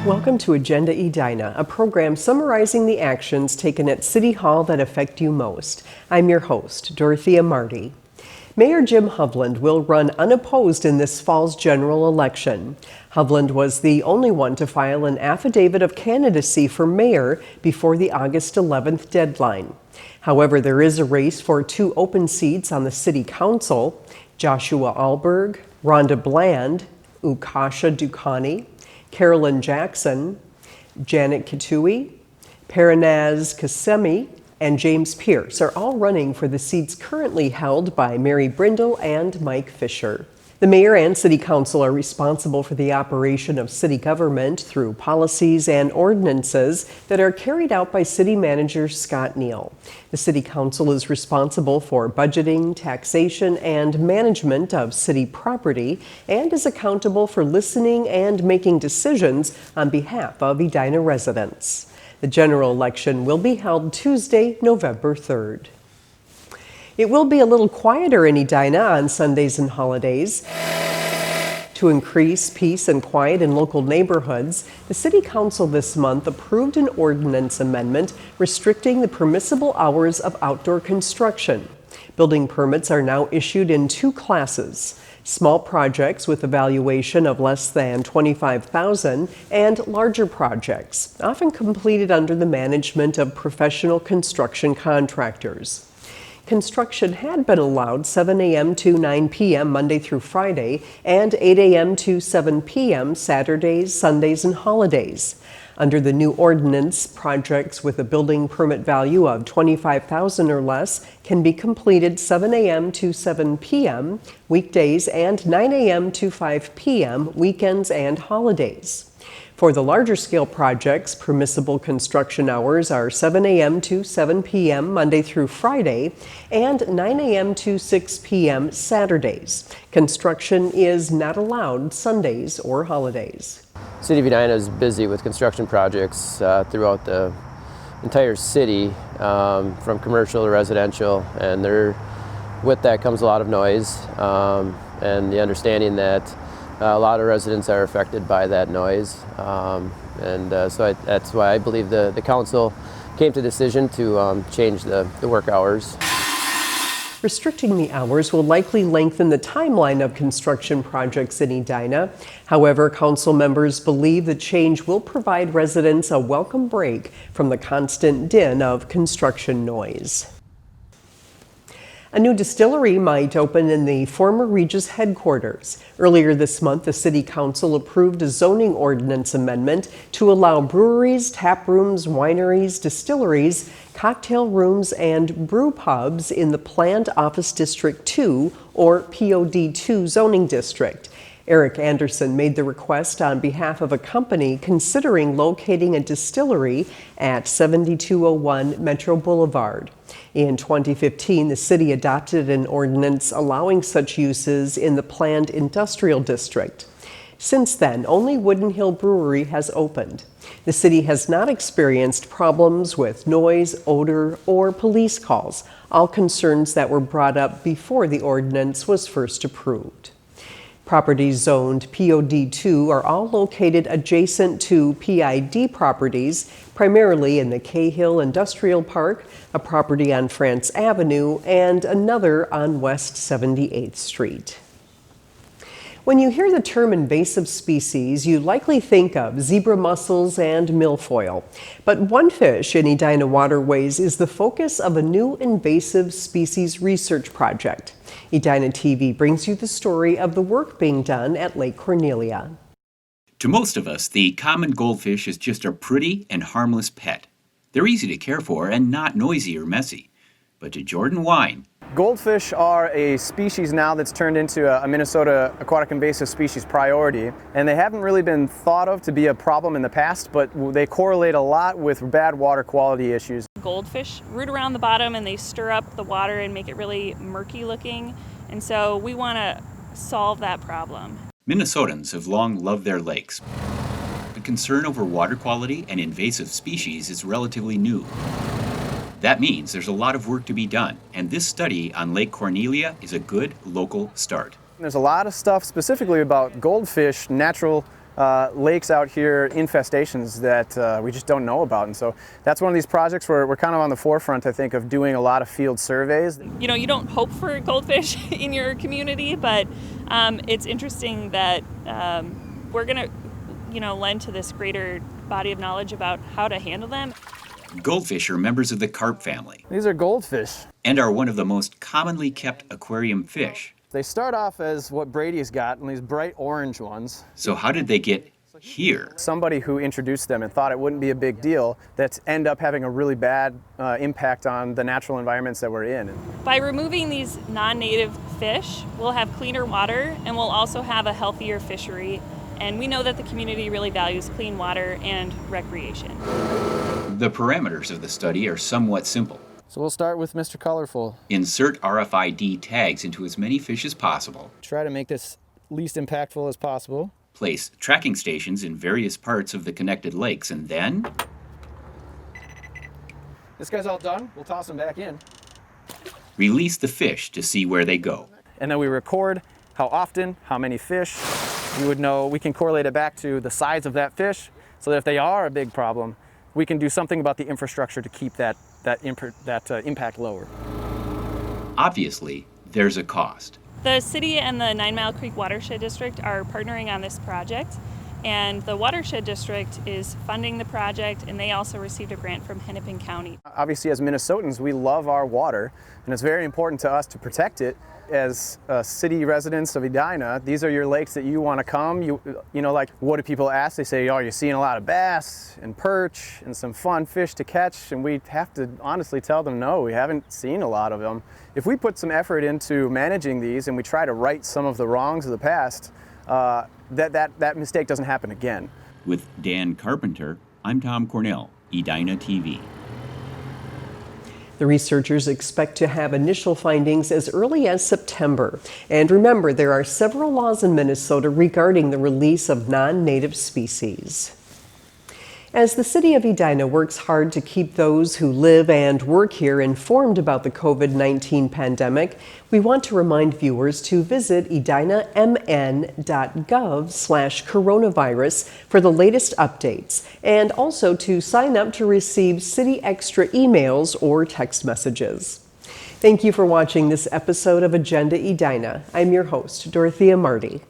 Welcome to Agenda Edina, a program summarizing the actions taken at City Hall that affect you most. I'm your host, Dorothea Marty. Mayor Jim Hovland will run unopposed in this fall's general election. Hovland was the only one to file an affidavit of candidacy for mayor before the August 11th deadline. However, there is a race for two open seats on the City Council: Joshua Alberg, Rhonda Bland, Ukasha Dukani, Carolyn Jackson, Janet Kitui, Paranaz Kasemi, and James Pierce are all running for the seats currently held by Mary Brindle and Mike Fisher. The mayor and city council are responsible for the operation of city government through policies and ordinances that are carried out by city manager Scott Neal. The city council is responsible for budgeting, taxation, and management of city property, and is accountable for listening and making decisions on behalf of Edina residents. The general election will be held Tuesday, November 3rd. It will be a little quieter in Edina on Sundays and holidays. To increase peace and quiet in local neighborhoods, the City Council this month approved an ordinance amendment restricting the permissible hours of outdoor construction. Building permits are now issued in two classes: small projects with a valuation of less than $25,000 and larger projects, often completed under the management of professional construction contractors. Construction had been allowed 7 a.m. to 9 p.m. Monday through Friday and 8 a.m. to 7 p.m. Saturdays, Sundays, and holidays. Under the new ordinance, projects with a building permit value of $25,000 or less can be completed 7 a.m. to 7 p.m. weekdays and 9 a.m. to 5 p.m. weekends and holidays. For the larger scale projects, permissible construction hours are 7 a.m. to 7 p.m. Monday through Friday and 9 a.m. to 6 p.m. Saturdays. Construction is not allowed Sundays or holidays. City of Edina is busy with construction projects throughout the entire city, from commercial to residential, and with that comes a lot of noise, and the understanding that a lot of residents are affected by that noise, so that's why I believe the council came to the decision to change the work hours. Restricting the hours will likely lengthen the timeline of construction projects in Edina. However, council members believe the change will provide residents a welcome break from the constant din of construction noise. A new distillery might open in the former Regis headquarters. Earlier this month, the City Council approved a zoning ordinance amendment to allow breweries, tap rooms, wineries, distilleries, cocktail rooms, and brew pubs in the planned Office District 2 or POD2 zoning district. Eric Anderson made the request on behalf of a company considering locating a distillery at 7201 Metro Boulevard. In 2015, the city adopted an ordinance allowing such uses in the planned industrial district. Since then, only Wooden Hill Brewery has opened. The city has not experienced problems with noise, odor, or police calls, all concerns that were brought up before the ordinance was first approved. Properties zoned POD2 are all located adjacent to PID properties, primarily in the Cahill Industrial Park, a property on France Avenue, and another on West 78th Street. When you hear the term invasive species, you likely think of zebra mussels and milfoil. But one fish in Edina waterways is the focus of a new invasive species research project. Edina TV brings you the story of the work being done at Lake Cornelia. To most of us, the common goldfish is just a pretty and harmless pet. They're easy to care for and not noisy or messy. But to Jordan Wine, goldfish are a species now that's turned into a Minnesota aquatic invasive species priority, and they haven't really been thought of to be a problem in the past, but they correlate a lot with bad water quality issues. Goldfish root around the bottom and they stir up the water and make it really murky looking, and so we want to solve that problem. Minnesotans have long loved their lakes. The concern over water quality and invasive species is relatively new. That means there's a lot of work to be done, and this study on Lake Cornelia is a good local start. There's a lot of stuff specifically about goldfish natural lakes out here, infestations that we just don't know about. And so that's one of these projects where we're kind of on the forefront, I think, of doing a lot of field surveys. You know, you don't hope for goldfish in your community, but it's interesting that we're going to, lend to this greater body of knowledge about how to handle them. Goldfish are members of the carp family These are goldfish. and are one of the most commonly kept aquarium fish. They start off as what Brady's got, and these bright orange ones. So how did they get here? Somebody who introduced them and thought it wouldn't be a big deal, that's end up having a really bad impact on the natural environments that we're in. By removing these non-native fish, we'll have cleaner water and we'll also have a healthier fishery. And we know that the community really values clean water and recreation. The parameters of the study are somewhat simple. So we'll start with Mr. Colorful. Insert RFID tags into as many fish as possible. Try to make this least impactful as possible. Place tracking stations in various parts of the connected lakes, and then This guy's all done. We'll toss him back in. release the fish to see where they go. And then we record how often, how many fish. We would know, we can correlate it back to the size of that fish, so that if they are a big problem, we can do something about the infrastructure to keep that impact lower. Obviously, there's a cost. The city and the 9 Mile Creek Watershed District are partnering on this project, and the Watershed District is funding the project, and they also received a grant from Hennepin County. Obviously, as Minnesotans, we love our water, and it's very important to us to protect it. As city residents of Edina, these are your lakes that you want to come. You know, like, what do people ask? They say, oh, you're seeing a lot of bass and perch and some fun fish to catch, and we have to honestly tell them, no, we haven't seen a lot of them. If we put some effort into managing these and we try to right some of the wrongs of the past, that mistake doesn't happen again. With Dan Carpenter, I'm Tom Cornell, Edina TV. The researchers expect to have initial findings as early as September. And remember, there are several laws in Minnesota regarding the release of non-native species. As the city of Edina works hard to keep those who live and work here informed about the COVID-19 pandemic, we want to remind viewers to visit edinamn.gov/coronavirus for the latest updates, and also to sign up to receive City Extra emails or text messages. Thank you for watching this episode of Agenda Edina. I'm your host, Dorothea Marty.